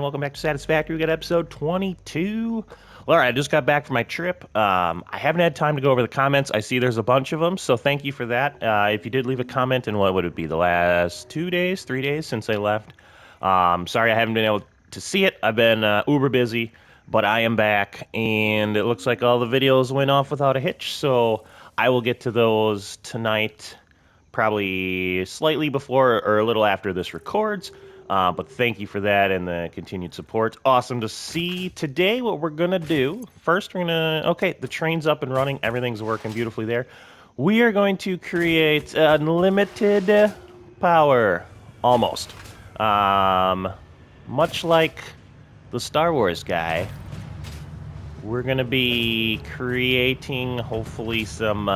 Welcome back to Satisfactory. We got episode 22. All right, I just got back from my trip. I haven't had time to go over the comments. I see there's a bunch of them, so thank you for that. If you did leave a comment in what would it be, the last 2 days, 3 days since I left, sorry I haven't been able to see it. I've been uber busy, but I am back, and it looks like all the videos went off without a hitch, so I will get to those tonight, probably slightly before or a little after this records. But thank you for that and the continued support. Awesome to see. Today, what we're going to do, first we're going to, okay, the train's up and running. Everything's working beautifully there. We are going to create unlimited power, almost. Much like the Star Wars guy, we're going to be creating, hopefully, some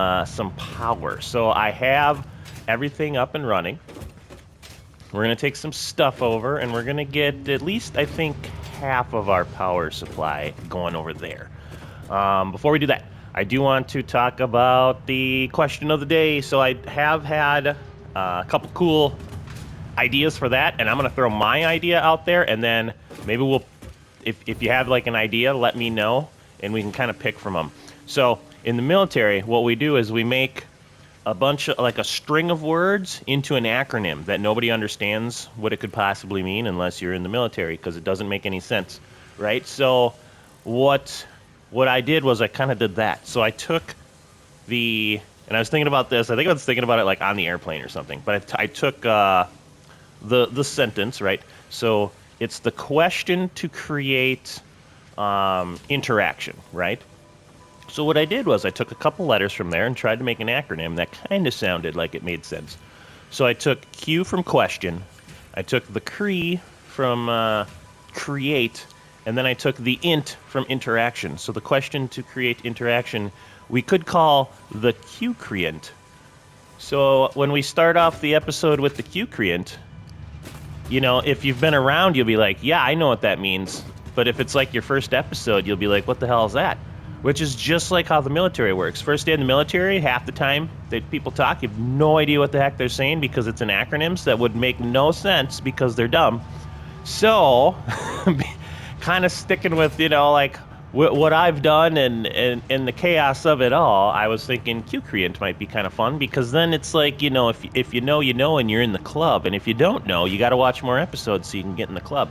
power. So I have everything up and running. We're going to take some stuff over, and we're going to get at least, I think, half of our power supply going over there. Before we do that, I do want to talk about the question of the day. So I have had a couple cool ideas for that, and I'm going to throw my idea out there, and then maybe we'll, if you have like an idea, let me know, and we can kind of pick from them. So in the military, what we do is we make a bunch of, like a string of words into an acronym that nobody understands what it could possibly mean unless you're in the military, because it doesn't make any sense, right? So what I did was I kind of did that. So I took and I was thinking about this, I think I was thinking about it like on the airplane or something, but I took the sentence, right? So it's the question to create interaction, right? So what I did was I took a couple letters from there and tried to make an acronym that kind of sounded like it made sense. So I took Q from question, I took the CRE from create, and then I took the int from interaction. So the question to create interaction, we could call the Q-creant. So when we start off the episode with the Q-creant, you know, if you've been around, you'll be like, yeah, I know what that means. But if it's like your first episode, you'll be like, what the hell is that? Which is just like how the military works. First day in the military, half the time that people talk, you have no idea what the heck they're saying because it's in acronyms that would make no sense because they're dumb. So, kind of sticking with, you know, like what I've done and the chaos of it all, I was thinking Q-creant might be kind of fun because then it's like, you know, if you know, you know, and you're in the club. And if you don't know, you got to watch more episodes so you can get in the club.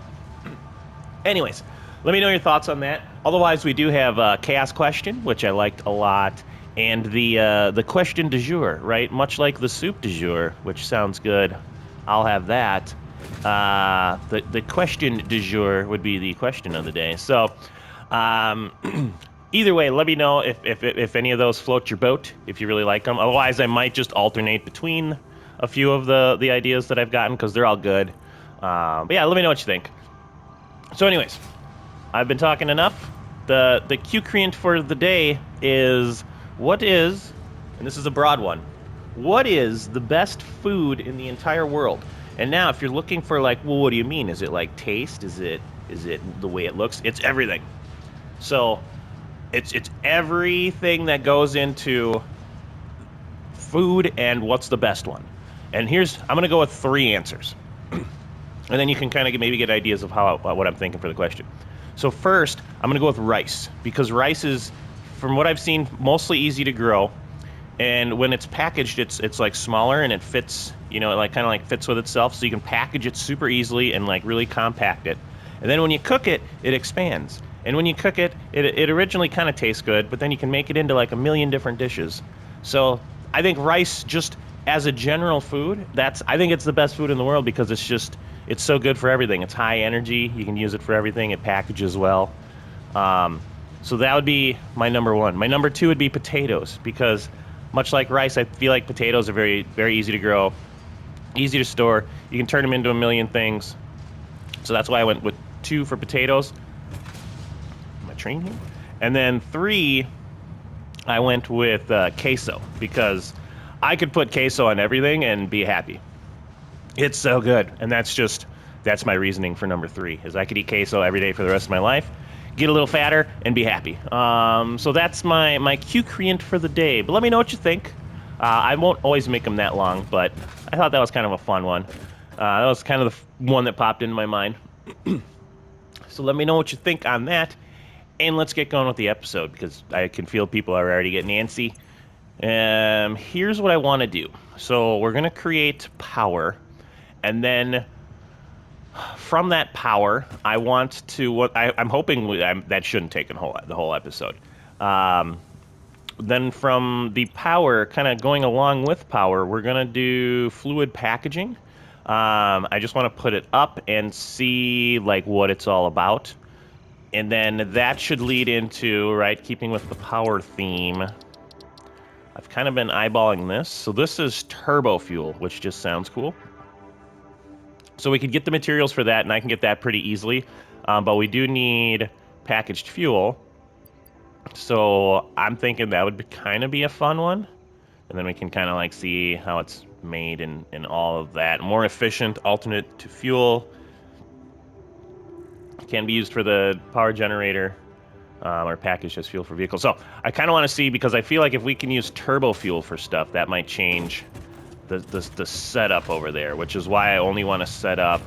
Anyways, let me know your thoughts on that. Otherwise, we do have Chaos Question, which I liked a lot, and the question du jour, right? Much like the soup du jour, which sounds good. I'll have that. The question du jour would be the question of the day. So, either way, let me know if any of those float your boat, if you really like them. Otherwise, I might just alternate between a few of the ideas that I've gotten, because they're all good. But yeah, let me know what you think. So anyways, I've been talking enough. The Q-creant for the day is, what is, and this is a broad one, what is the best food in the entire world? And now, if you're looking for like, well, what do you mean? Is it like taste? Is it the way it looks? It's everything. So, it's everything that goes into food and what's the best one. And I'm gonna go with 3 answers. And then you can kind of maybe get ideas of what I'm thinking for the question. So first, I'm going to go with rice, because rice is, from what I've seen, mostly easy to grow. And when it's packaged, it's like smaller and it fits, you know, it like kind of like fits with itself. So you can package it super easily and like really compact it. And then when you cook it, it expands. And when you cook it, it originally kind of tastes good, but then you can make it into like a million different dishes. So I think rice, just as a general food, I think it's the best food in the world, because it's so good for everything. It's high energy. You can use it for everything. It packages well. So that would be my number 1. My number 2 would be potatoes, because much like rice, I feel like potatoes are very, very easy to grow, easy to store. You can turn them into a million things. So that's why I went with 2 for potatoes. Am I trained here? And then 3, I went with queso, because I could put queso on everything and be happy. It's so good, and that's my reasoning for number 3, is I could eat queso every day for the rest of my life, get a little fatter, and be happy. So that's my Q-creant for the day, but let me know what you think. I won't always make them that long, but I thought that was kind of a fun one. That was kind of the one that popped into my mind. So let me know what you think on that. And let's get going with the episode because I can feel people are already getting antsy. Here's what I want to do. So we're going to create power. And then from that power, I want to... I'm hoping that shouldn't take the whole episode. Then from the power, kind of going along with power, we're going to do fluid packaging. I just want to put it up and see like what it's all about. And then that should lead into, right, keeping with the power theme. I've kind of been eyeballing this. So this is turbo fuel, which just sounds cool. So we could get the materials for that, and I can get that pretty easily. But we do need packaged fuel. So I'm thinking that would kind of be a fun one. And then we can kind of like see how it's made and all of that. More efficient, alternate to fuel. Can be used for the power generator or packaged as fuel for vehicles. So I kind of want to see, because I feel like if we can use turbo fuel for stuff, that might change the setup over there, which is why I only want to set up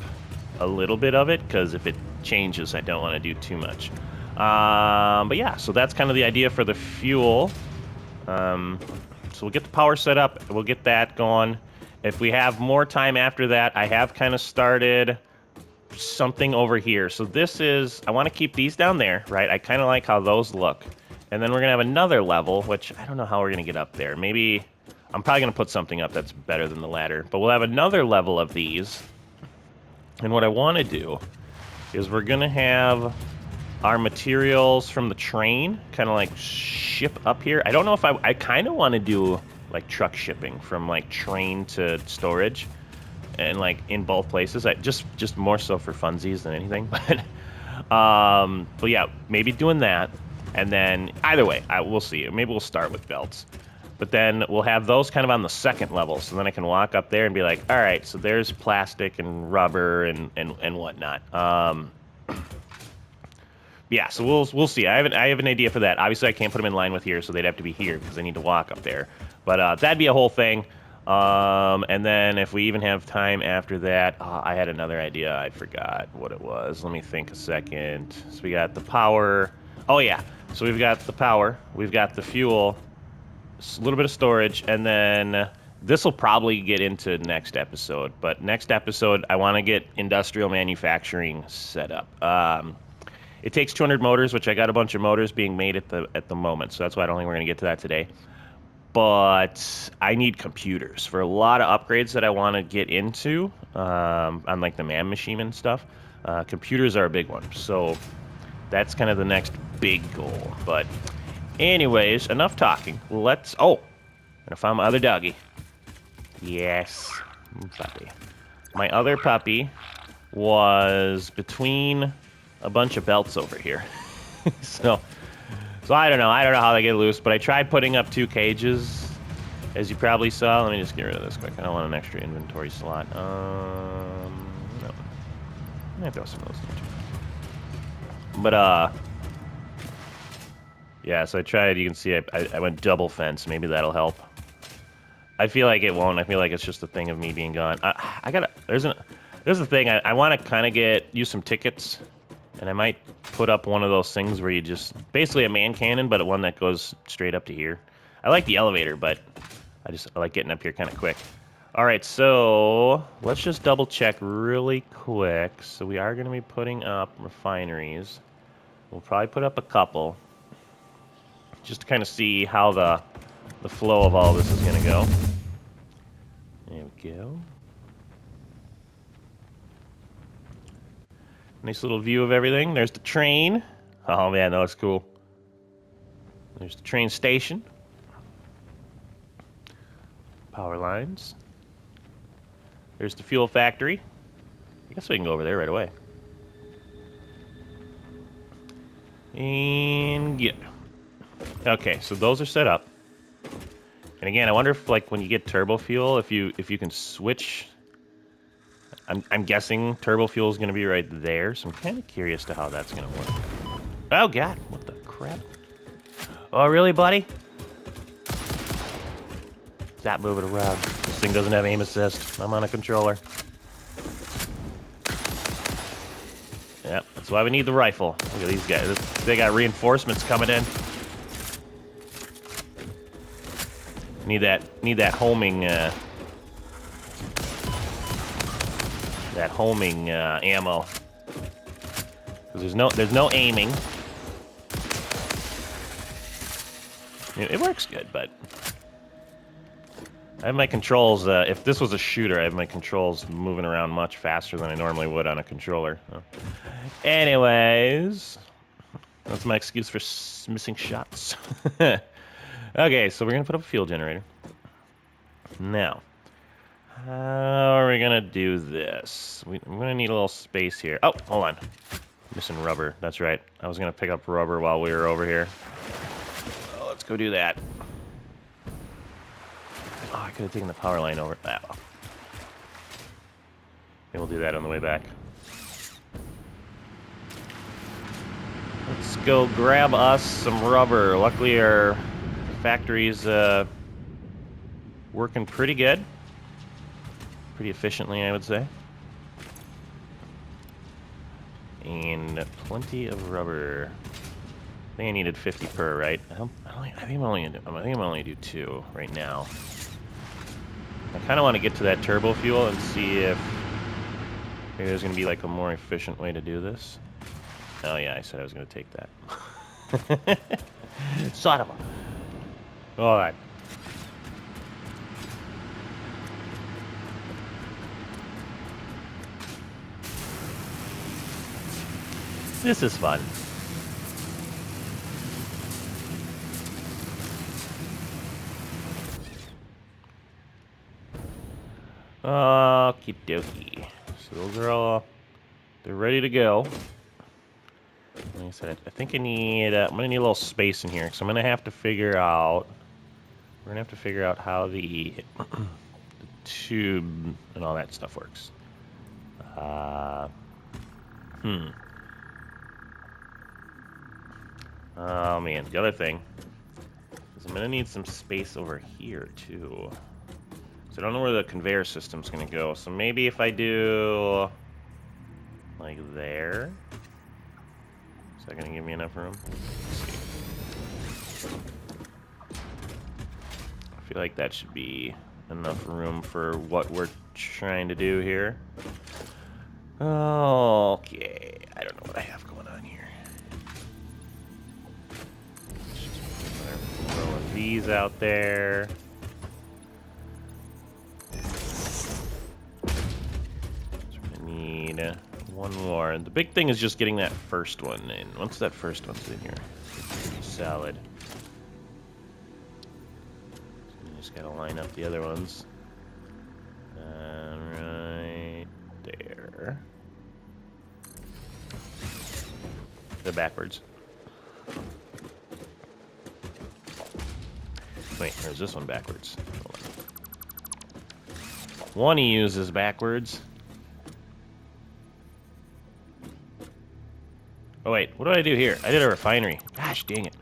a little bit of it, because if it changes, I don't want to do too much. But yeah, so that's kind of the idea for the fuel. So we'll get the power set up. We'll get that going. If we have more time after that, I have kind of started something over here. So this is, I want to keep these down there, right? I kind of like how those look. And then we're going to have another level, which I don't know how we're going to get up there. Maybe, I'm probably going to put something up that's better than the ladder. But we'll have another level of these. And what I want to do is we're going to have our materials from the train kind of like ship up here. I don't know if I kind of want to do like truck shipping from like train to storage. And like in both places, just more so for funsies than anything. But yeah, maybe doing that, and then either way, we'll see. Maybe we'll start with belts, but then we'll have those kind of on the second level. So then I can walk up there and be like, all right, so there's plastic and rubber and whatnot. Yeah, so we'll see. I have an idea for that. Obviously, I can't put them in line with here, so they'd have to be here because I need to walk up there. But that'd be a whole thing. And then if we even have time after that, I had another idea. I forgot what it was. Let me think a second. So we got the power. Oh yeah. So we've got the power. We've got the fuel. A little bit of storage, and then this will probably get into next episode. But next episode, I want to get industrial manufacturing set up. It takes 200 motors, which I got a bunch of motors being made at the moment. So that's why I don't think we're gonna get to that today. But I need computers for a lot of upgrades that I want to get into on like the man machine and stuff. Computers are a big one, so that's kind of the next big goal. But anyways, enough talking. Let's... Oh, I found my other doggy. Yes, puppy. My other puppy was between a bunch of belts over here. So I don't know how they get loose, but I tried putting up 2 cages, as you probably saw. Let me just get rid of this quick. I don't want an extra inventory slot. No. I might throw some of those in too. But, yeah, so I tried. You can see I went double fence. Maybe that'll help. I feel like it won't. I feel like it's just a thing of me being gone. There's the thing. I want to kind of use some tickets. And I might put up one of those things where you just... Basically a man cannon, but one that goes straight up to here. I like the elevator, but I like getting up here kind of quick. Alright, so... Let's just double check really quick. So we are going to be putting up refineries. We'll probably put up a couple. Just to kind of see how the flow of all this is going to go. There we go. Nice little view of everything. There's the train. Oh man, that looks cool. There's the train station. Power lines. There's the fuel factory. I guess we can go over there right away. And yeah. Okay, so those are set up. And again, I wonder if like when you get turbo fuel, if you can switch. I'm guessing turbo fuel is going to be right there, so I'm kind of curious to how that's going to work. Oh, God. What the crap? Oh, really, buddy? Stop moving around. This thing doesn't have aim assist. I'm on a controller. Yep, that's why we need the rifle. Look at these guys. They got reinforcements coming in. Need that homing ammo. Because there's no aiming. It works good, but I have my controls. If this was a shooter, I have my controls moving around much faster than I normally would on a controller. So. Anyways, that's my excuse for missing shots. Okay, so we're gonna put up a fuel generator. Now, how are we gonna do this? We're gonna need a little space here. Oh, hold on. Missing rubber. That's right. I was gonna pick up rubber while we were over here. Oh, let's go do that. Oh, I could have taken the power line over. Maybe we'll do that on the way back. Let's go grab us some rubber. Luckily, our factory's working pretty good. Pretty efficiently, I would say. And plenty of rubber. I think I needed 50 per, right? I think I'm only gonna do 2 right now. I kind of want to get to that turbo fuel and see if maybe there's gonna be like a more efficient way to do this. Oh yeah, I said I was gonna take that. Son of a. All right. This is fun. Okie dokie. So those are all, they're ready to go. Like I said, I think I'm gonna need a little space in here, so I'm gonna have to figure out, we're gonna have to figure out how the tube and all that stuff works. Oh man, the other thing is I'm gonna need some space over here too. So I don't know where the conveyor system's gonna go. So maybe if I do like there, is that gonna give me enough room? Let's see. I feel like that should be enough room for what we're trying to do here. Okay, I don't know what I have going on here. Just row of these out there. One more. The big thing is just getting that first one in. Once that first one's in here, it's solid. So you just gotta line up the other ones. Right there. They're backwards. Wait, there's this one backwards. Hold on. One he uses backwards. Oh wait, what did I do here? I did a refinery. Gosh dang it.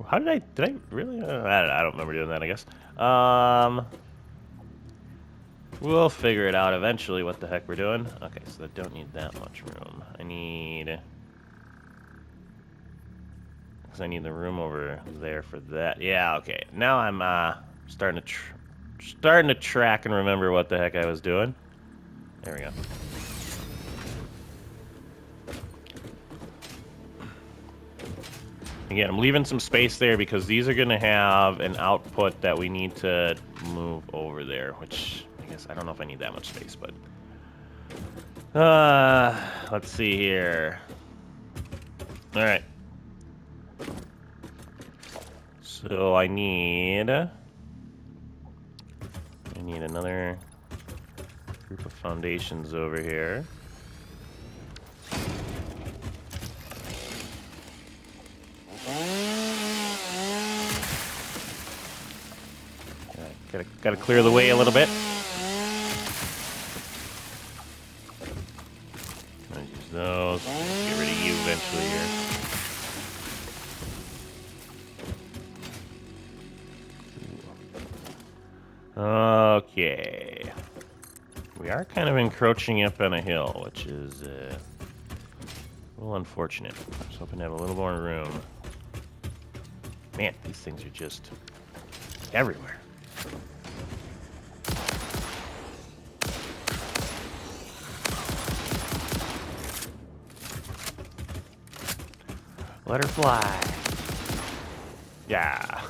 How did I really? I don't remember doing that, I guess. We'll figure it out eventually what the heck we're doing. Okay, so I don't need that much room. I need the room over there for that. Yeah, okay. Now I'm starting to track and remember what the heck I was doing. There we go. Again, I'm leaving some space there because these are going to have an output that we need to move over there, which I guess I don't know if I need that much space, but let's see here. All right. So I need another group of foundations over here. Gotta clear the way a little bit. I'm gonna use those. Get rid of you eventually here. Okay. We are kind of encroaching up on a hill, which is a little unfortunate. I was hoping to have a little more room. Man, these things are just everywhere. Let her fly. Yeah.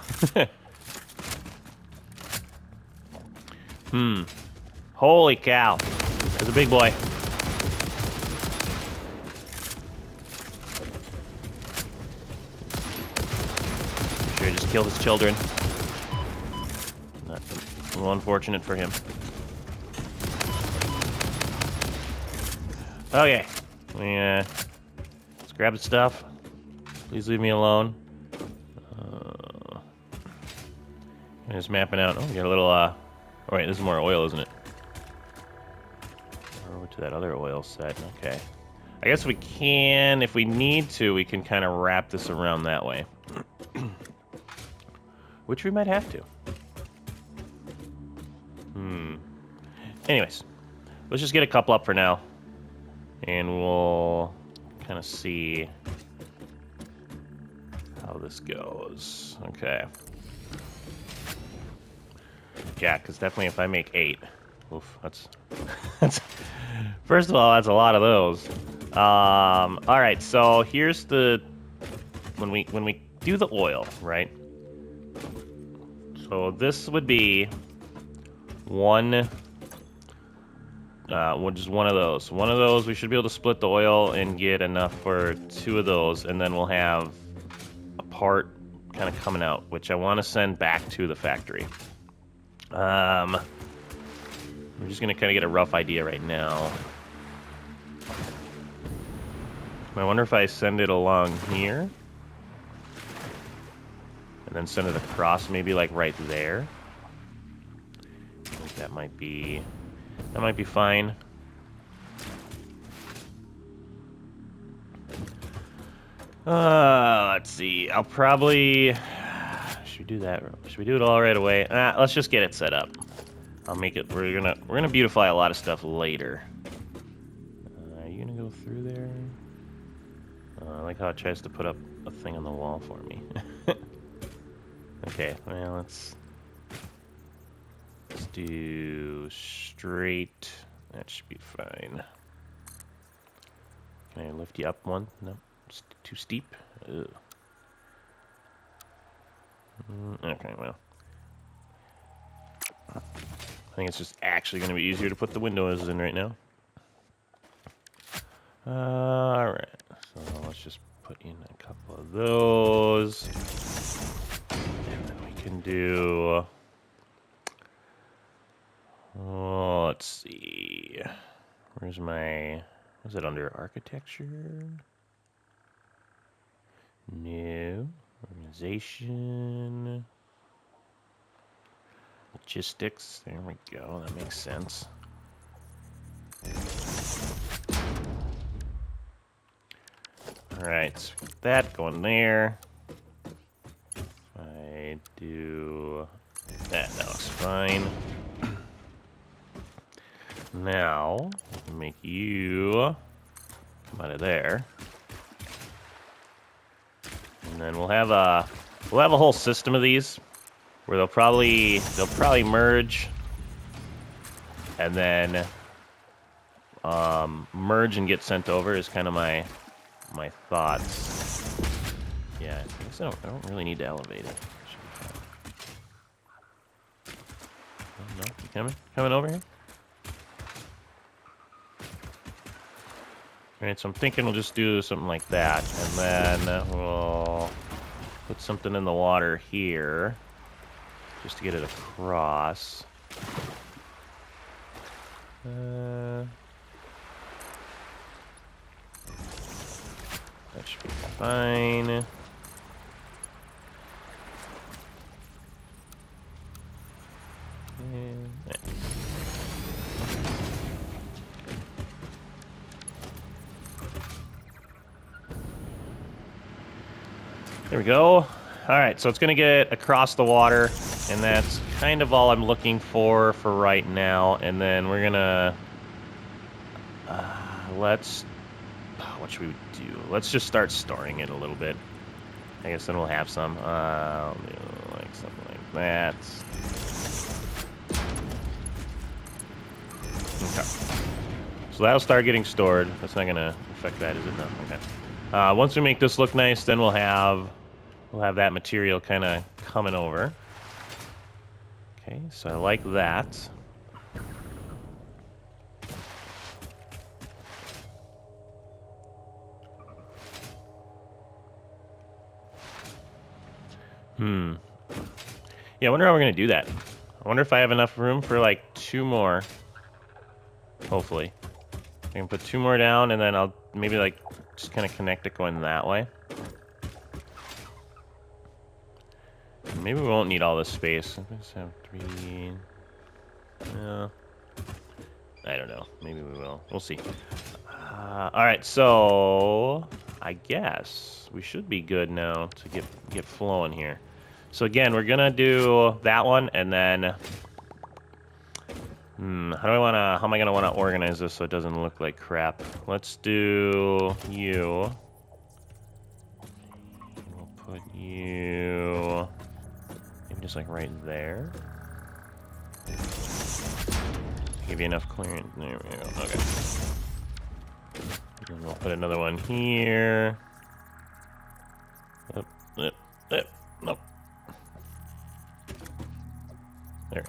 Holy cow. There's a big boy. Sure, just killed his children. That's a little unfortunate for him. Okay. Let's grab the stuff. Please leave me alone. I'm just mapping out. Oh, we got a little, oh wait, this is more oil, isn't it? Over to that other oil set, okay. I guess we can, if we need to, we can kind of wrap this around that way. Which we might have to. Anyways, let's just get a couple up for now. And we'll kind of see how this goes. Okay. Yeah, because definitely if I make 8, oof, that's first of all, that's a lot of those. All right, so here's the when we do the oil, right? So this would be one. Just one of those. One of those, we should be able to split the oil and get enough for 2 of those, and then we'll have a part kind of coming out, which I want to send back to the factory. We're just gonna kind of get a rough idea right now. I wonder if I send it along here, and then send it across, maybe like right there. I think that might be fine. Let's see. I'll probably... Should we do that? Should we do it all right away? Let's just get it set up. I'll make it... We're gonna beautify a lot of stuff later. Are you gonna go through there? I like how it tries to put up a thing on the wall for me. Okay, well, let's do straight. That should be fine. Can I lift you up one? No, it's too steep. Ugh. Okay, well. I think it's just actually going to be easier to put the windows in right now. Alright, so let's just put in a couple of those. And then we can do... Oh, let's see. Where's my... Was it under architecture? No. Organization. Logistics. There we go. That makes sense. Alright, so that going there. I do that. That looks fine. Now, I can make you come out of there. And then we'll have a whole system of these where they'll probably merge and then merge and get sent over is kind of my thoughts. Yeah, I guess I don't really need to elevate it. Oh, no, you coming over here? Alright, so I'm thinking we'll just do something like that, and then we'll put something in the water here, just to get it across. That should be fine. There we go. All right, so it's going to get across the water, and that's kind of all I'm looking for right now. And then we're gonna let's. What should we do? Let's just start storing it a little bit. I guess then we'll have some. I'll do like something like that. Okay. So that'll start getting stored. That's not gonna affect that, is it? No. Okay. Once we make this look nice, then we'll have that material kind of coming over. Okay, so I like that. Yeah, I wonder how we're gonna do that. I wonder if I have enough room for like 2 more. Hopefully. I can put 2 more down and then I'll maybe like just kind of connect it going that way. Maybe we won't need all this space. I just have 3. I don't know. Maybe we will. We'll see. Alright, so I guess we should be good now to get flowing here. So again, we're gonna do that one, and then how am I gonna wanna organize this so it doesn't look like crap? Let's do you. We'll put you maybe just like right there. Give you enough clearance. There we go. Okay. And we'll put another one here. Nope. There.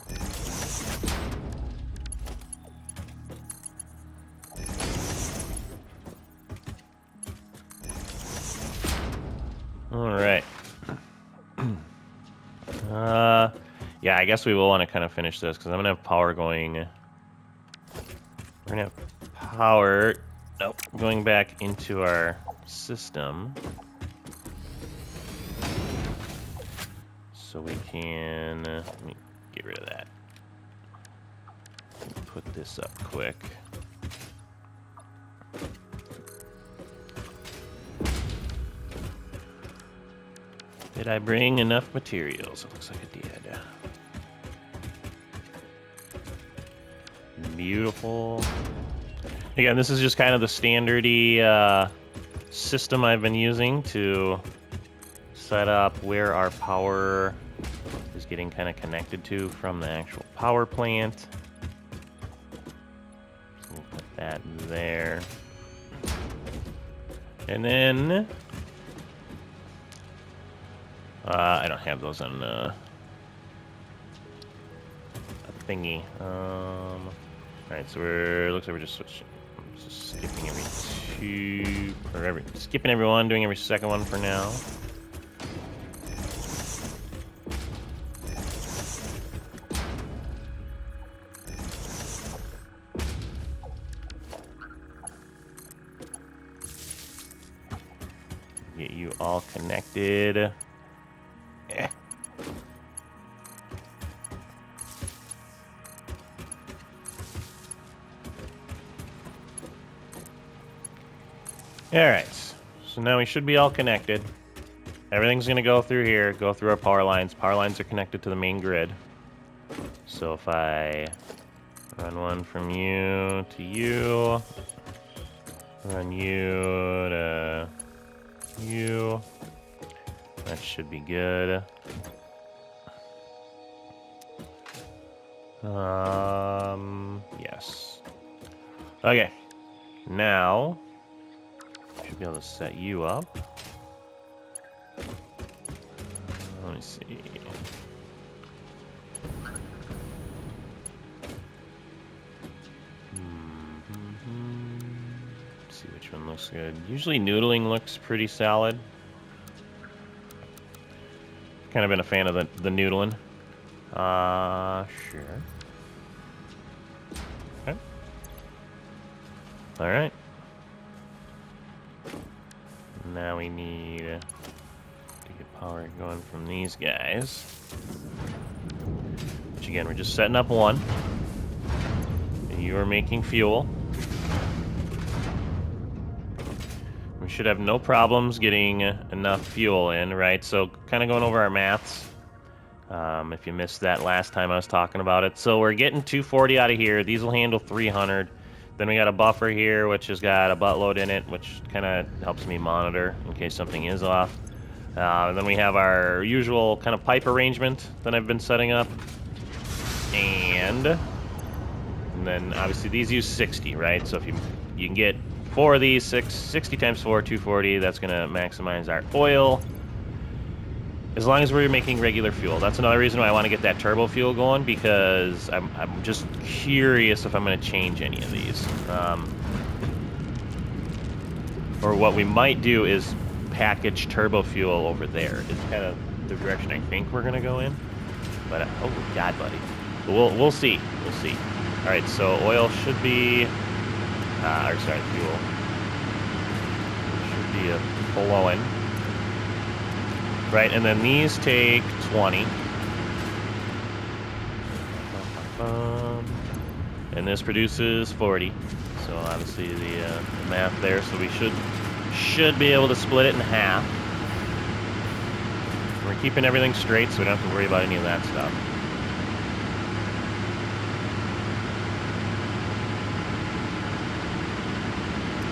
All right. Yeah, I guess we will want to kind of finish this because I'm gonna have power going. We're gonna have power. Nope, going back into our system. So we can, let me get rid of that. Put this up quick. Did I bring enough materials? It looks like I did. Beautiful. Again, this is just kind of the standardy system I've been using to set up where our power is getting kind of connected to from the actual power plant. So we'll put that there. And then I don't have those on a thingy. Alright, so looks like we're just switching. Just skipping skipping every one, doing every second one for now. Get you all connected. Alright, so now we should be all connected. Everything's gonna go through here, go through our power lines. Power lines are connected to the main grid. So if I run one from you to you, run you to you, that should be good. Yes. Okay, now should be able to set you up. Let me see. See which one looks good. Usually noodling looks pretty solid. Kind of been a fan of the noodling. Sure. Okay. All right. Now we need to get power going from these guys. Which again, we're just setting up one. You are making fuel. We should have no problems getting enough fuel in, right? So kind of going over our maths. If you missed that last time I was talking about it. So we're getting 240 out of here. These will handle 300. Then we got a buffer here, which has got a buttload in it, which kind of helps me monitor in case something is off. And then we have our usual kind of pipe arrangement that I've been setting up. And then obviously these use 60, right? So if you can get 4 of these, 60 times 4, 240, that's going to maximize our oil. As long as we're making regular fuel. That's another reason why I want to get that turbo fuel going, because I'm just curious if I'm going to change any of these. Or what we might do is package turbo fuel over there. It's kind of the direction I think we're going to go in. But, oh, God, buddy. We'll see. We'll see. All right, so oil should be... or, sorry, fuel. Should be flowing. Right, and then these take 20. And this produces 40. So obviously the math there. So we should be able to split it in half. We're keeping everything straight, so we don't have to worry about any of that stuff.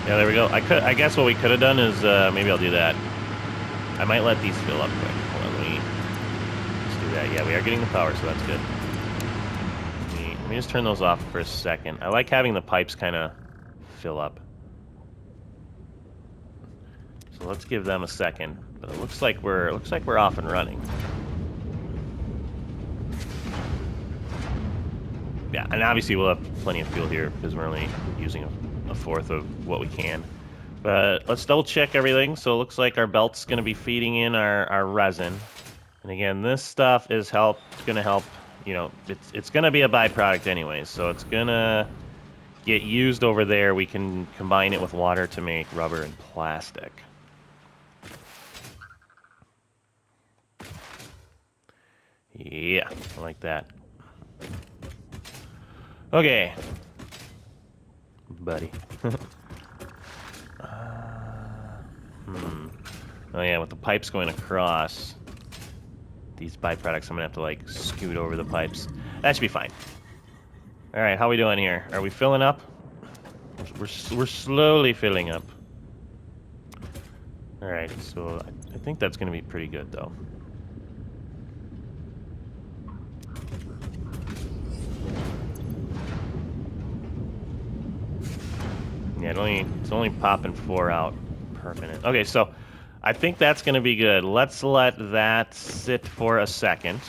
Yeah, there we go. I guess what we could have done is maybe I'll do that. I might let these fill up quick. Hold on, let's do that. Yeah, we are getting the power, so that's good. Let me just turn those off for a second. I like having the pipes kind of fill up. So let's give them a second. But it looks like we're off and running. Yeah, and obviously we'll have plenty of fuel here because we're only using a fourth of what we can. But let's double check everything. So it looks like our belt's going to be feeding in our resin. And again, this stuff is going to help, you know, it's going to be a byproduct anyways. So it's going to get used over there. We can combine it with water to make rubber and plastic. Yeah, I like that. Okay. Buddy. Oh yeah, with the pipes going across, these byproducts, I'm gonna have to like scoot over the pipes. That should be fine. All right, how we doing here? Are we filling up? We're slowly filling up. All right, so I think that's gonna be pretty good though. Yeah, it's only popping 4 out per minute. Okay, so I think that's going to be good. Let's let that sit for a second.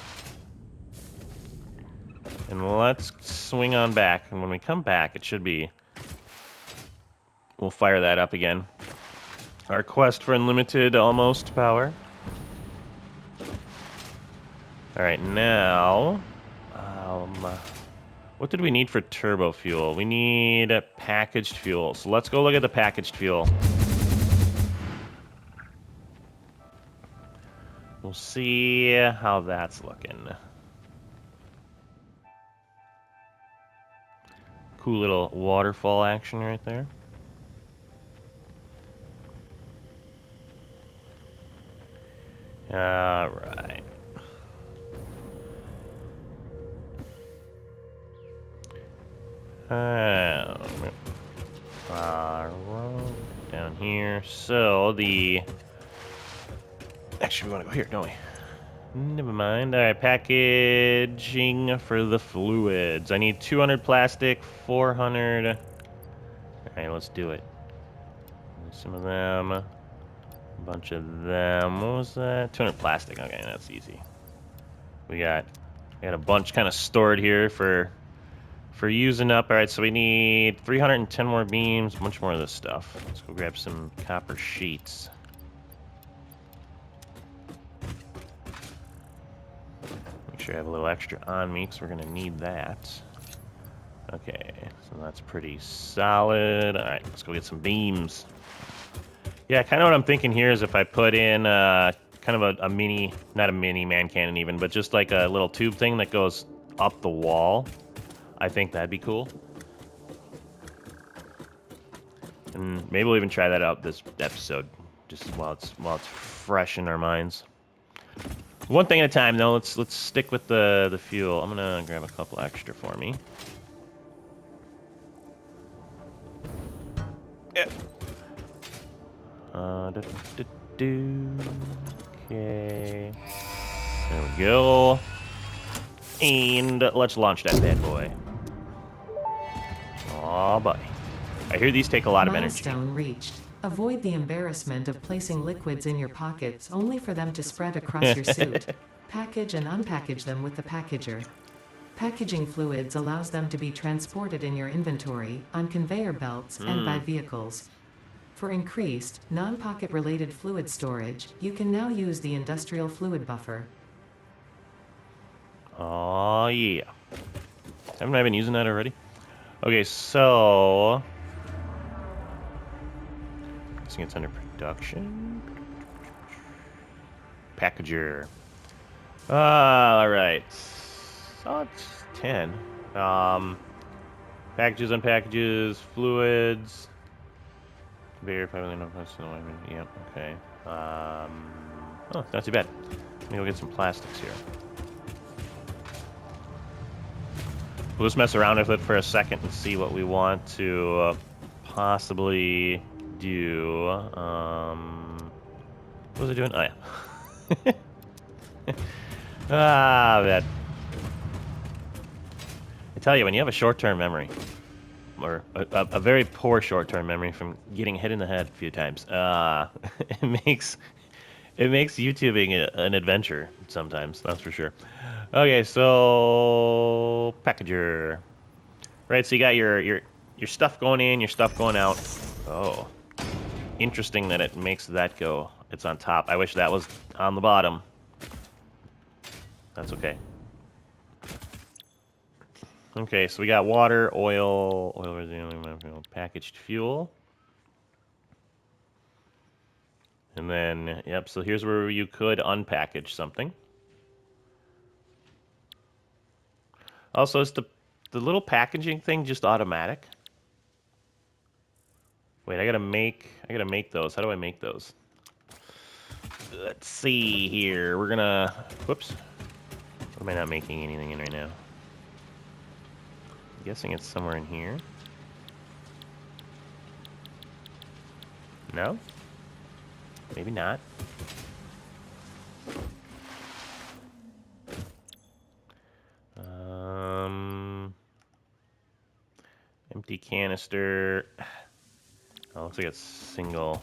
And let's swing on back. And when we come back, it should be... We'll fire that up again. Our quest for unlimited almost power. All right, now... what did we need for turbo fuel? We need packaged fuel. So let's go look at the packaged fuel. We'll see how that's looking. Cool little waterfall action right there. All right. Down here. So the... Actually, we want to go here, don't we? Never mind. All right, packaging for the fluids. I need 200 plastic, 400... All right, let's do it. Some of them. A bunch of them. What was that? 200 plastic. Okay, that's easy. We got a bunch kind of stored here for using up. All right, so we need 310 more beams, a bunch more of this stuff. Let's go grab some copper sheets. Make sure I have a little extra on me because we're going to need that. Okay, so that's pretty solid. All right, let's go get some beams. Yeah, kind of what I'm thinking here is if I put in kind of a mini, not a mini man cannon even, but just like a little tube thing that goes up the wall. I think that'd be cool. And maybe we'll even try that out this episode, just while it's fresh in our minds. One thing at a time, though. Let's stick with the fuel. I'm gonna grab a couple extra for me. Yeah. Okay. There we go. And let's launch that bad boy. Aw, buddy. I hear these take a lot of energy. Milestone reached. Avoid the embarrassment of placing liquids in your pockets only for them to spread across your suit. Package and unpackage them with the packager. Packaging fluids allows them to be transported in your inventory, on conveyor belts, and by vehicles. For increased, non-pocket related fluid storage, you can now use the industrial fluid buffer. Oh yeah. Haven't I been using that already? Okay, so... I think it's under production. Packager. Alright. So it's 10. Packages, unpackages, fluids. Verify whether no personal alignment. Yep, okay. Oh, not too bad. Let me go get some plastics here. We'll just mess around with it for a second and see what we want to possibly do. What was I doing? Oh, yeah. Ah, man. I tell you, when you have a short-term memory, or a very poor short-term memory from getting hit in the head a few times, it makes YouTubing an adventure sometimes. That's for sure. Okay, so packager. Right, so you got your stuff going in, your stuff going out. Oh, interesting that it makes that go. It's on top. I wish that was on the bottom. That's okay. Okay, so we got water, oil residue, packaged fuel. And then, yep, so here's where you could unpackage something. Also, is the little packaging thing just automatic? Wait, I gotta make those. How do I make those? Let's see here. We're gonna, whoops. What am I not making anything in right now? I'm guessing it's somewhere in here. No? Maybe not. Empty canister. Oh, looks like it's single.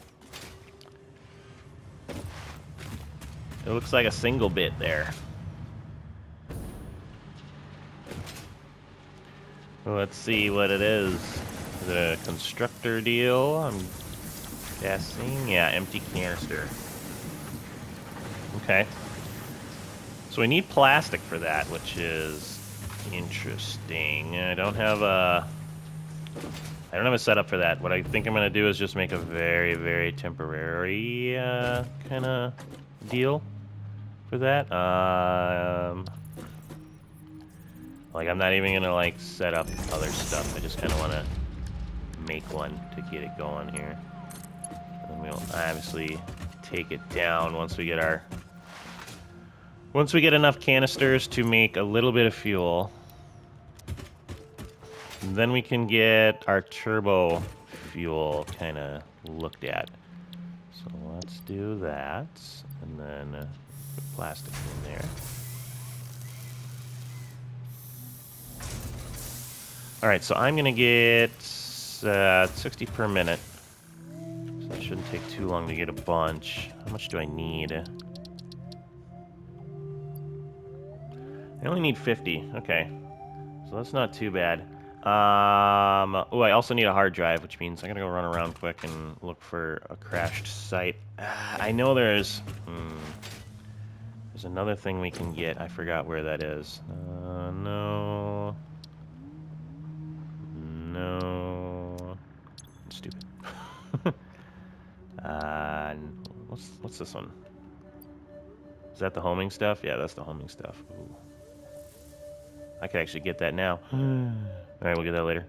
It looks like a single bit there. Well, let's see what it is. Is it a constructor deal? I'm guessing. Yeah, empty canister. Okay. So we need plastic for that, which is interesting. I don't have a setup for that. What I think I'm gonna do is just make a very, very temporary kind of deal for that. Like I'm not even gonna like set up other stuff. I just kind of want to make one to get it going here. And we'll obviously take it down once we get enough canisters to make a little bit of fuel. And then we can get our turbo fuel kind of looked at. So let's do that, and then put plastic in there. All right, so I'm gonna get 60 per minute. So that shouldn't take too long to get a bunch. How much do I need? I only need 50. Okay, so that's not too bad. Oh, I also need a hard drive, which means I gotta go run around quick and look for a crashed site. I know there's another thing we can get. I forgot where that is. No. No. Stupid. What's this one? Is that the homing stuff? Yeah, that's the homing stuff. Ooh. I could actually get that now. Alright, we'll get that later.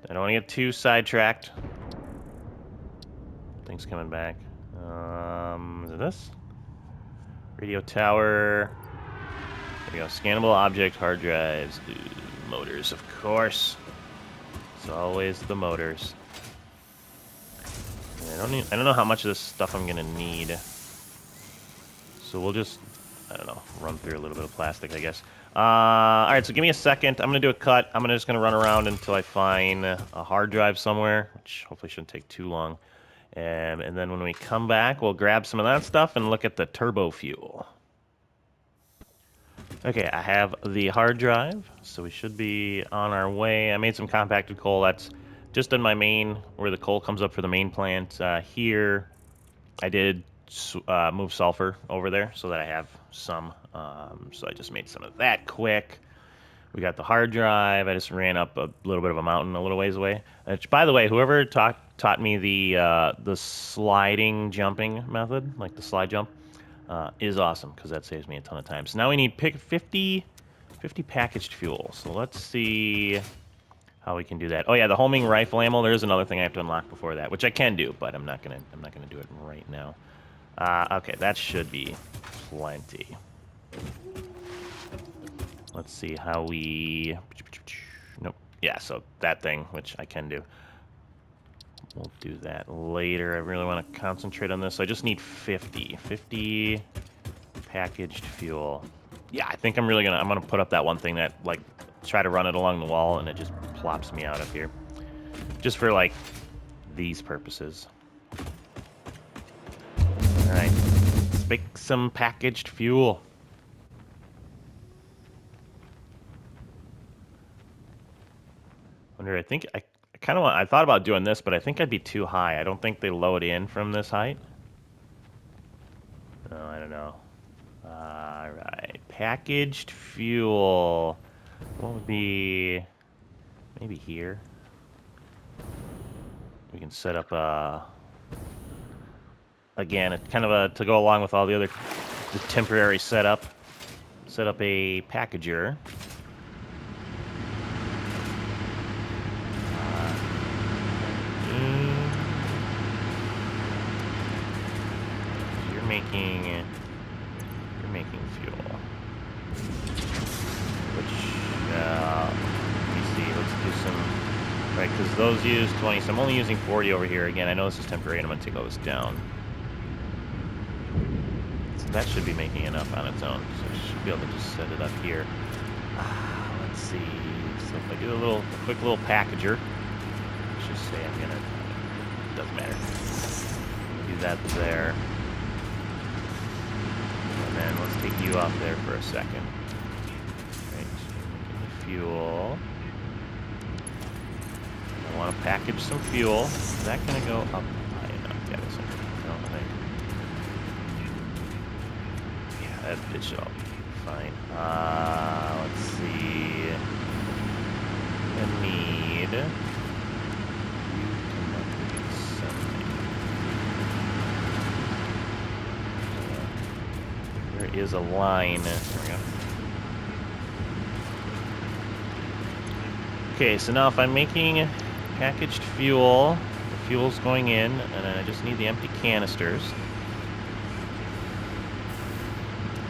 I don't want to get too sidetracked. Things coming back. Is it this? Radio tower. There we go. Scannable object, hard drives, motors, of course. It's always the motors. I don't know how much of this stuff I'm gonna need. So we'll just, I don't know, run through a little bit of plastic, I guess. All right, so give me a second. I'm gonna do a cut. I'm just gonna run around until I find a hard drive somewhere, which hopefully shouldn't take too long. And then when we come back, we'll grab some of that stuff and look at the turbo fuel. Okay, I have the hard drive, so we should be on our way. I made some compacted coal. That's just in my main, where the coal comes up for the main plant. Here, I did move sulfur over there so that I have some. So I just made some of that quick. We got the hard drive. I just ran up a little bit of a mountain a little ways away. Which, by the way, whoever taught me the sliding jumping method, like the slide jump, is awesome because that saves me a ton of time. So now we need 50 packaged fuel. So let's see how we can do that. Oh yeah, the homing rifle ammo. There is another thing I have to unlock before that, which I can do, but I'm not gonna do it right now. Okay, that should be plenty. Let's see how we... Nope. Yeah, so that thing, which I can do. We'll do that later. I really want to concentrate on this. So I just need 50 packaged fuel. Yeah, I think I'm gonna put up that one thing that, like, try to run it along the wall and it just plops me out up here. Just for, like, these purposes. Alright, let's make some packaged fuel. I think I kind of want. I thought about doing this, but I think I'd be too high. I don't think they load in from this height. No, I don't know. All right, packaged fuel. What would be maybe here? We can set up again. It's kind of to go along with all the temporary setup. Set up a packager. You're making fuel. Which, let me see, let's do some, right, because those use 20, so I'm only using 40 over here. Again, I know this is temporary, and I'm going to take all this down. So that should be making enough on its own, so I should be able to just set it up here. Let's see, so if I do a quick little packager, let's just say I'm going to, doesn't matter, do that there. And then let's take you off there for a second. Right, so fuel. I want to package some fuel. Is that going to go up high enough? Yeah, this one. No, I think. Yeah, it should all be fine. Let's see. I need... There is a line. There we go. Okay, so now if I'm making packaged fuel, the fuel's going in, and then I just need the empty canisters.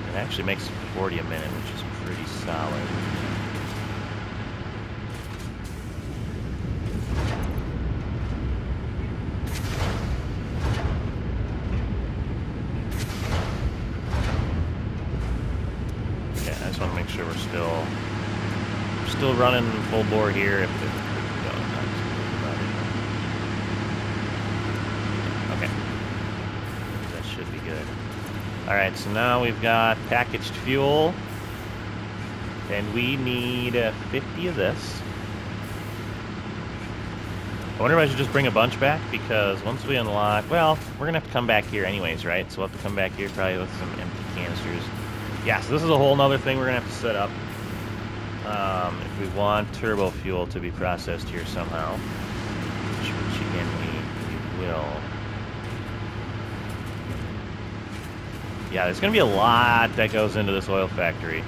It actually makes 40 a minute, which is pretty solid. I just want to make sure we're still running full bore here. Okay, that should be good. All right, so now we've got packaged fuel, and we need 50 of this. I wonder if I should just bring a bunch back, because once we unlock, well, we're gonna have to come back here anyways, right? So we'll have to come back here probably with some empty canisters. Yeah, so this is a whole nother thing we're gonna have to set up if we want turbo fuel to be processed here somehow, which again we will. Yeah, there's gonna be a lot that goes into this oil factory.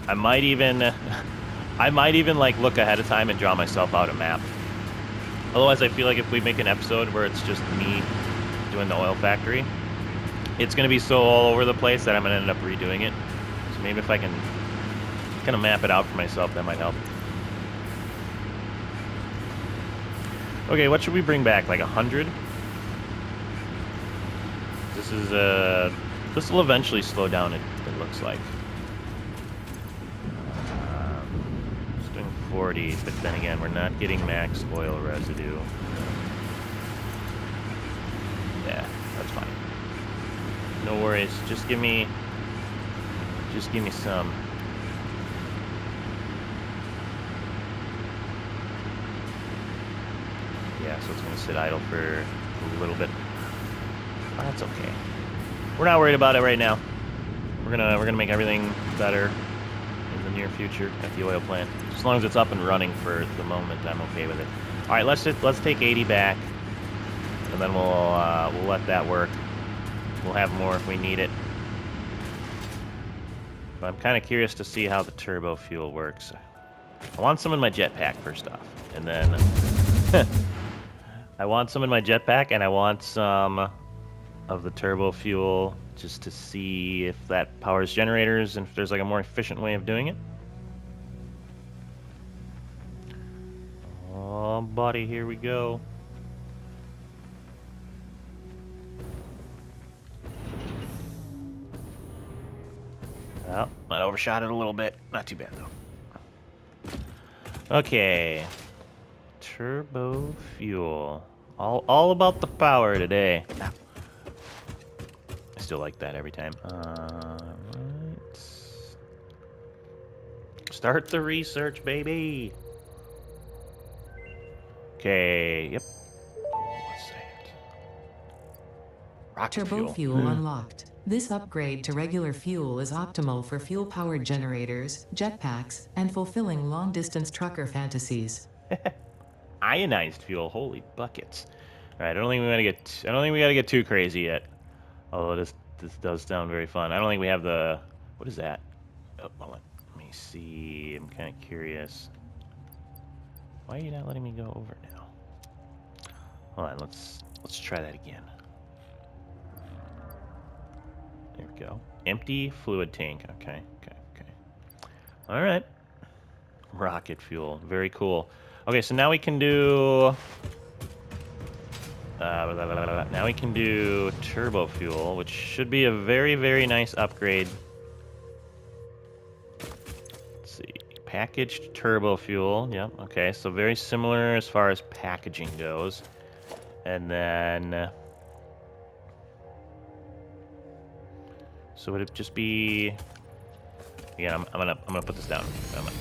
I might even like look ahead of time and draw myself out a map. Otherwise, I feel like if we make an episode where it's just me doing the oil factory, it's going to be so all over the place that I'm going to end up redoing it. So maybe if I can kind of map it out for myself, that might help. Okay, what should we bring back? Like 100? This is, this will eventually slow down, it looks like. Just doing 40, but then again, we're not getting max oil residue. Yeah, that's fine. No worries, just give me some. Yeah, so it's gonna sit idle for a little bit. Oh, that's okay. We're not worried about it right now. We're gonna make everything better in the near future at the oil plant. As long as it's up and running for the moment, I'm okay with it. All right, let's take 80 back, and then we'll let that work. We'll have more if we need it. But I'm kind of curious to see how the turbo fuel works. I want some in my jetpack first off, and then I want some in my jetpack, and I want some of the turbo fuel just to see if that powers generators and if there's like a more efficient way of doing it. Oh, buddy, here we go. Well, I overshot it a little bit. Not too bad, though. Okay. Turbo fuel. All about the power today. I still like that every time. Right. Start the research, baby. Okay, yep. What's that? Rocket Turbo fuel. fuel unlocked. This upgrade to regular fuel is optimal for fuel-powered generators, jetpacks, and fulfilling long-distance trucker fantasies. Ionized fuel. Holy buckets! All right, I don't think we gotta get too crazy yet. Although this does sound very fun. I don't think we have the. What is that? Oh, hold on. Let me see. I'm kind of curious. Why are you not letting me go over now? Hold on. Let's try that again. There we go. Empty fluid tank. Okay. All right. Rocket fuel. Very cool. Okay, so now we can do. Now we can do turbo fuel, which should be a very, very nice upgrade. Let's see. Packaged turbo fuel. Yep. Okay, so very similar as far as packaging goes. And then. So would it just be. Yeah, I'm gonna put this down. I'm gonna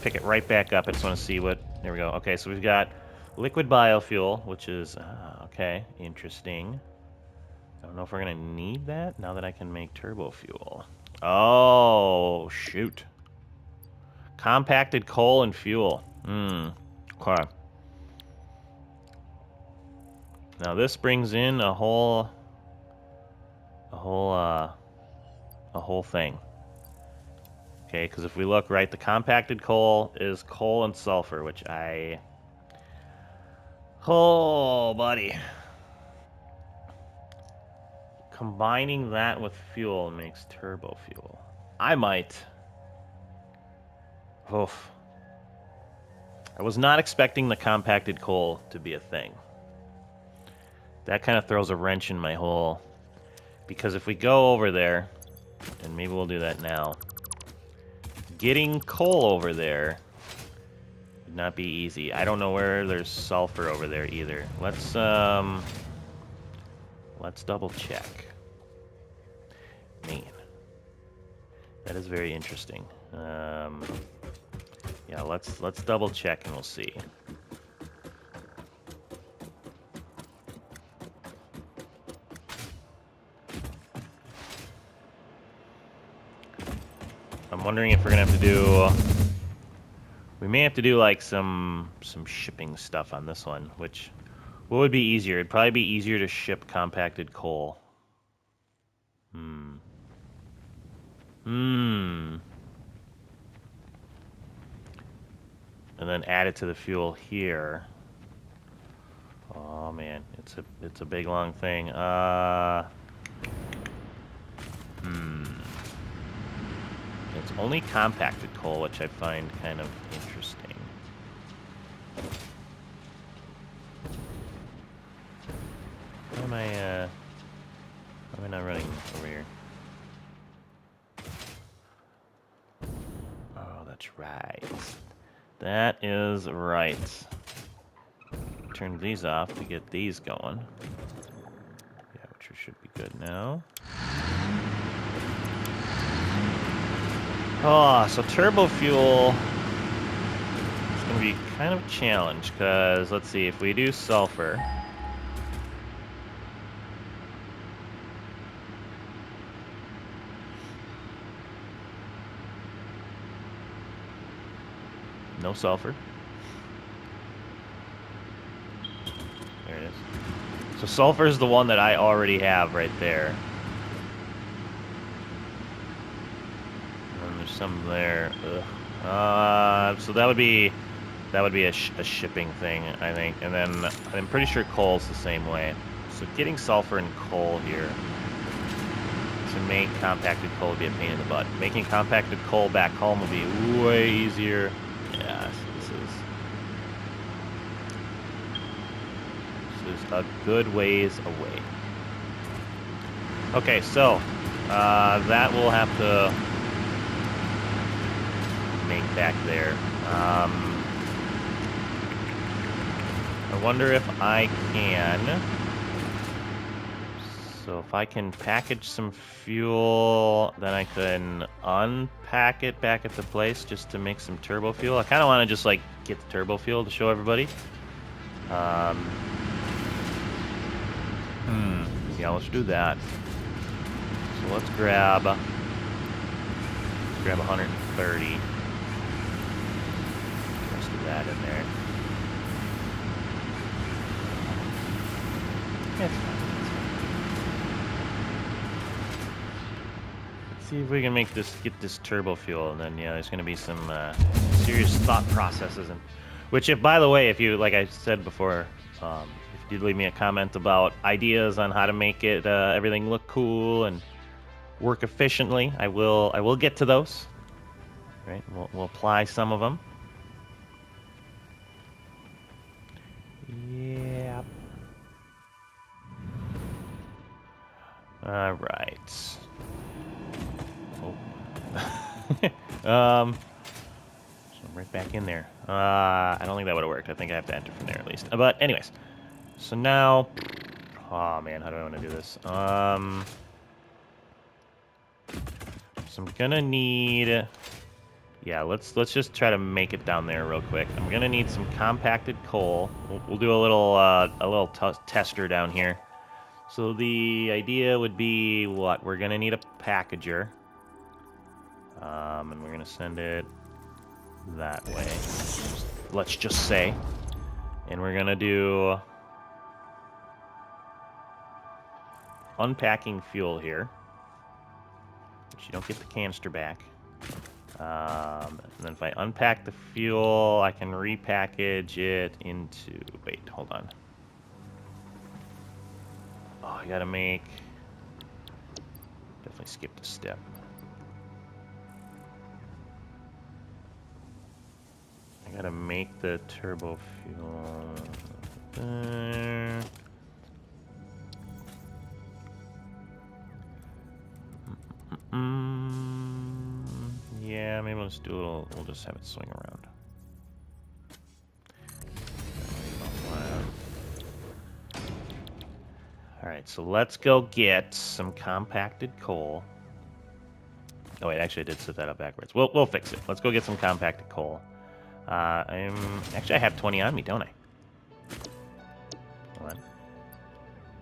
pick it right back up. I just want to see what. There we go. Okay, so we've got liquid biofuel, which is okay, interesting. I don't know if we're gonna need that now that I can make turbo fuel. Oh shoot! Compacted coal and fuel. Okay. Now this brings in a whole thing. Okay, because if we look right, the compacted coal is coal and sulfur, which I. Oh, buddy. Combining that with fuel makes turbo fuel. I might. Oof. I was not expecting the compacted coal to be a thing. That kind of throws a wrench in my whole. Because if we go over there, and maybe we'll do that now, getting coal over there would not be easy. I don't know where there's sulfur over there either. Let's double check. Man, that is very interesting. Yeah, let's double check and we'll see. I'm wondering if we're gonna have to do. We may have to do like some shipping stuff on this one, which what would be easier? It'd probably be easier to ship compacted coal. And then add it to the fuel here. Oh man, it's a big long thing. it's only compacted coal, which I find kind of interesting. Why am I not running over here? Oh, that's right. That is right. Turn these off to get these going. Yeah, which should be good now. Oh, so turbo fuel is going to be kind of a challenge, because let's see, if we do sulfur. No sulfur. There it is. So sulfur is the one that I already have right there. And there's some there. Ugh. So that would be a shipping thing, I think. And then I'm pretty sure coal's the same way. So getting sulfur and coal here to make compacted coal would be a pain in the butt. Making compacted coal back home would be way easier. Yeah, this is a good ways away. Okay, so that will have to make back there. I wonder if I can. So if I can package some fuel, then I can unpack it back at the place just to make some turbo fuel. I kind of want to just like get the turbo fuel to show everybody. Yeah, let's do that. So let's grab 130. Let's do that in there. That's fine. Let's see if we can get this turbo fuel, and then yeah, there's going to be some serious thought processes, and which, if by the way, if you, like I said before, if you did leave me a comment about ideas on how to make it everything look cool and work efficiently, I will get to those. Right, we'll apply some of them. Yeah. All right. Oh. So I'm right back in there. I don't think that would have worked. I think I have to enter from there at least. But anyways, so now, oh man, how do I want to do this? So I'm gonna need. Yeah, let's just try to make it down there real quick. I'm gonna need some compacted coal. We'll do a little tester down here. So the idea would be what? We're gonna need a packager, and we're gonna send it that way. Let's just say, and we're gonna do unpacking fuel here, which you don't get the canister back. And then if I unpack the fuel, I can repackage it into... Wait, hold on. Oh, I gotta make... Definitely skipped a step. I gotta make the turbo fuel... There. Yeah, maybe let's do a little... We'll just have it swing around. Alright, so let's go get some compacted coal. Oh wait, actually I did set that up backwards. We'll fix it. Let's go get some compacted coal. Actually I have 20 on me, don't I? Hold on.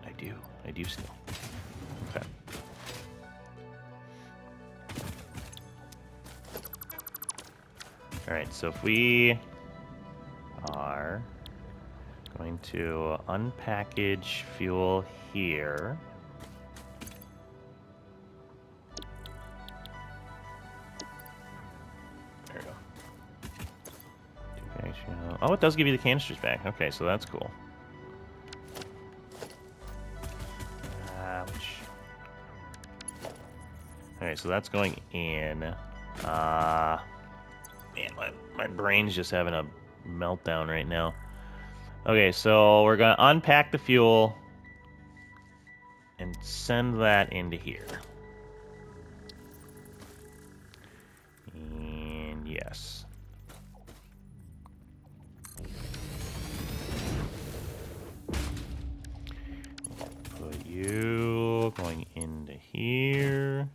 I do still. Okay. Alright, so if we are going to unpackage fuel here. There we go. Oh, it does give you the canisters back. Okay, so that's cool. Alright, so that's going in. Man, my brain's just having a meltdown right now. Okay, so we're gonna unpack the fuel and send that into here. And yes. Put you going into here.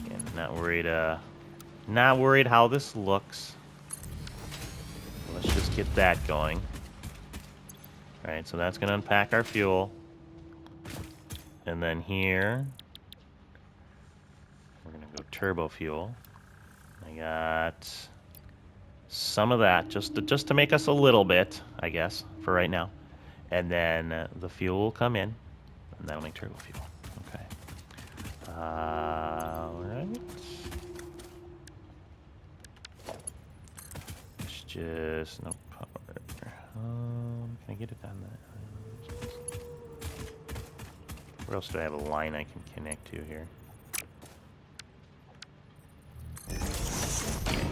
Again, not worried how this looks. Let's just get that going. All right, so that's gonna unpack our fuel. And then here, we're gonna go turbo fuel. I got some of that just to make us a little bit, I guess, for right now. And then the fuel will come in, and that'll make turbo fuel. Okay. All right. Let's just no power. Can I get it on that? Where else do I have a line I can connect to here?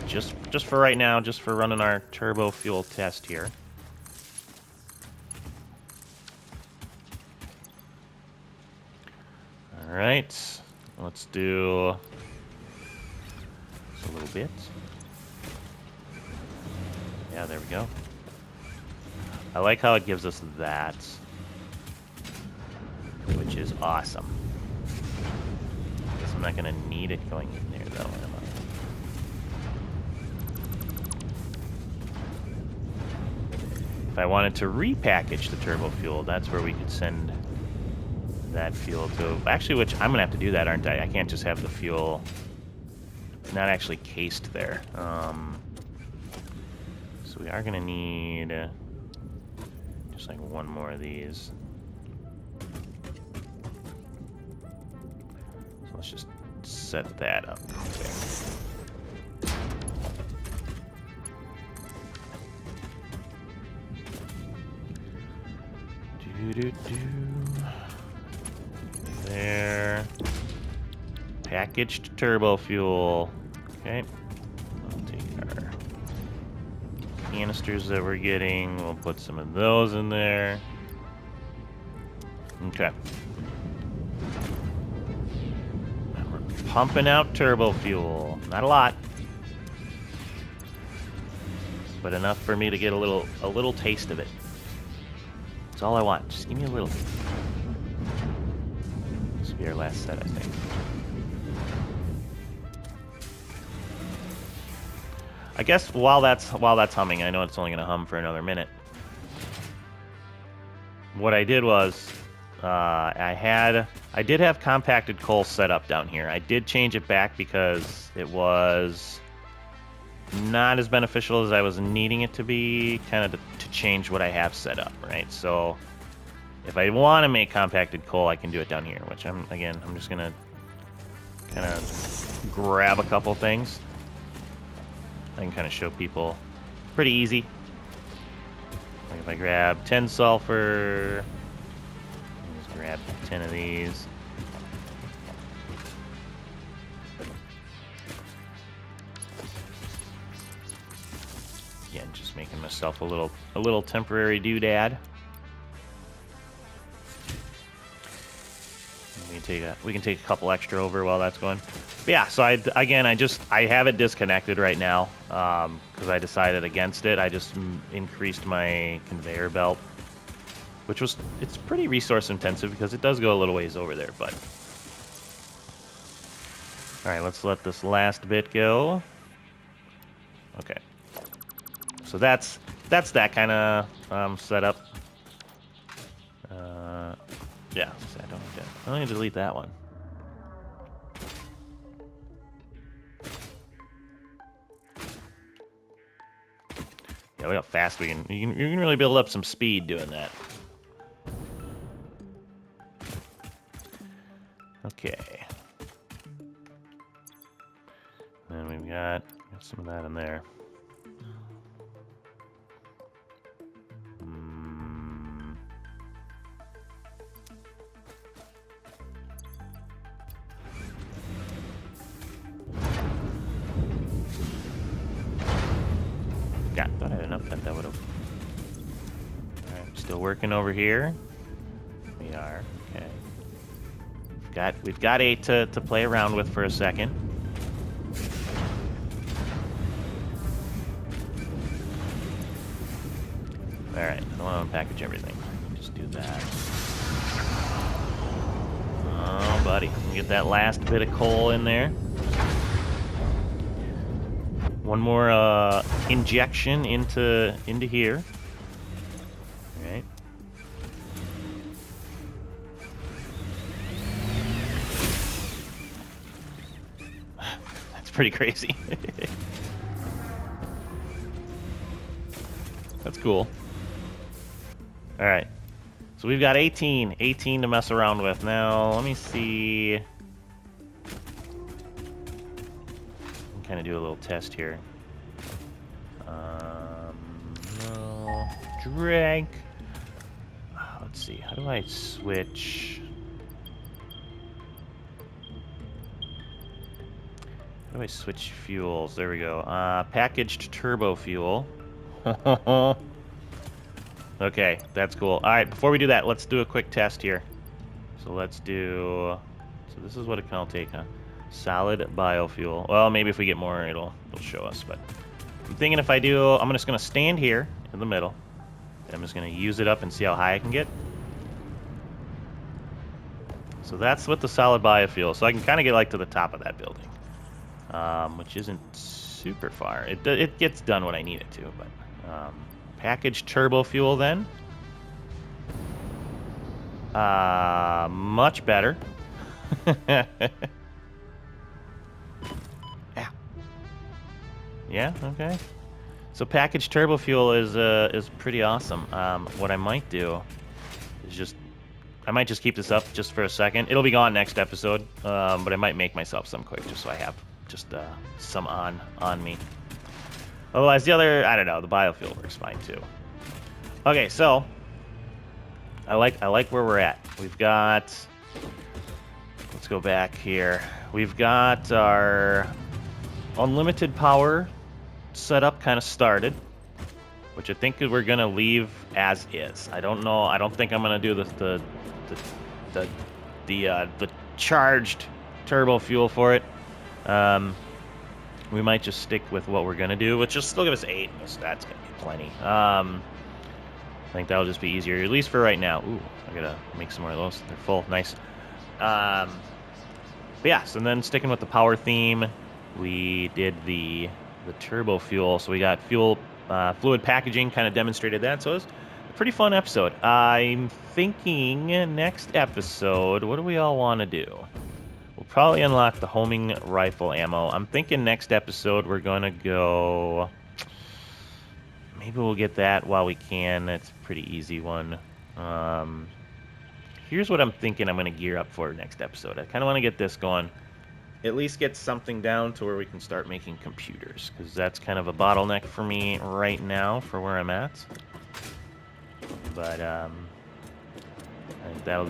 Just for right now, just for running our turbo fuel test here. All right, let's do a little bit. Yeah, there we go. I like how it gives us that, which is awesome. Guess I'm not gonna need it going in there though, am I? If I wanted to repackage the turbo fuel, that's where we could send that fuel to. Actually, which I'm gonna have to do that, aren't I? I can't just have the fuel not actually cased there. So we are gonna need just like one more of these. So let's just set that up quick. There. Packaged turbo fuel. Okay. I'll take our canisters that we're getting. We'll put some of those in there. Okay. And we're pumping out turbo fuel. Not a lot, but enough for me to get a little taste of it. That's all I want. Just give me a little. This will be our last set, I think. I guess while that's humming, I know it's only gonna hum for another minute. What I did was, I did have compacted coal set up down here. I did change it back because it was not as beneficial as I was needing it to be, kind of to change what I have set up, right? So if I want to make compacted coal, I can do it down here, which I'm just gonna kind of grab a couple things. I can kind of show people. Pretty easy. Like if I grab 10 sulfur, just grab 10 of these. Again, just making myself a little temporary doodad. We can take a couple extra over while that's going. But yeah, so I have it disconnected right now because I decided against it. I just increased my conveyor belt, it's pretty resource intensive because it does go a little ways over there. But all right, let's let this last bit go. Okay, so that's that kind of setup. Yeah, I don't need to delete that one. Yeah, look how fast you can really build up some speed doing that. Okay. And we've got some of that in there. working over here? We are. Okay. We've got 8 to play around with for a second. All right. I don't want to unpackage everything. Just do that. Oh, buddy. Get that last bit of coal in there. One more injection into here. All right. That's pretty crazy. That's cool. All right. So we've got 18 to mess around with. Now, let me see. Kind of do a little test here. No. Drink. Let's see. How do I switch? How do I switch fuels? There we go. Packaged turbo fuel. Okay, that's cool. All right, before we do that, let's do a quick test here. So let's do. So this is what it can all take, huh? Solid biofuel. Well, maybe if we get more, it'll show us. But I'm thinking if I do, I'm just gonna stand here in the middle. And I'm just gonna use it up and see how high I can get. So that's with the solid biofuel. So I can kind of get like to the top of that building, which isn't super far. It gets done when I need it to. But packaged turbo fuel then. Much better. Yeah, okay. So packaged turbo fuel is pretty awesome. What I might do is I might just keep this up just for a second. It'll be gone next episode, but I might make myself some quick just so I have just some on me. Otherwise, the other, I don't know, the biofuel works fine too. Okay, so I like where we're at. We've got, let's go back here. We've got our unlimited power setup kind of started, which I think we're gonna leave as is. I don't know. I don't think I'm gonna do the charged turbo fuel for it. We might just stick with what we're gonna do, which will still give us 8. That's gonna be plenty. I think that'll just be easier, at least for right now. Ooh, I gotta make some more of those. They're full. Nice. But yeah, so then sticking with the power theme, we did the turbo fuel. So we got fuel fluid packaging, kind of demonstrated that. So it was a pretty fun episode. I'm thinking next episode, what do we all want to do? We'll probably unlock the homing rifle ammo. I'm thinking next episode we're going to go... Maybe we'll get that while we can. That's a pretty easy one. Here's what I'm thinking I'm going to gear up for next episode. I kind of want to get this going. At least get something down to where we can start making computers, because that's kind of a bottleneck for me right now for where I'm at. But I think that'll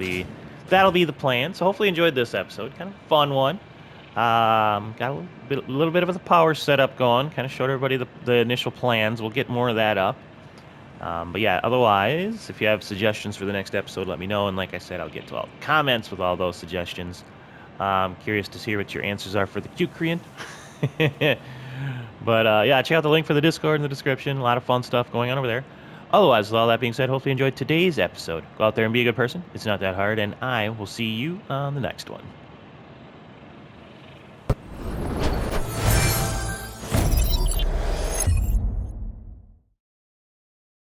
be the plan. So hopefully you enjoyed this episode. Kind of a fun one. Got a little bit of the power setup going. Kind of showed everybody the initial plans. We'll get more of that up. But yeah, otherwise, if you have suggestions for the next episode, let me know. And like I said, I'll get to all the comments with all those suggestions. Curious to hear what your answers are for the Q-Creant. But yeah, check out the link for the Discord in the description. A lot of fun stuff going on over there. Otherwise, with all that being said, hopefully you enjoyed today's episode. Go out there and be a good person. It's not that hard, and I will see you on the next one.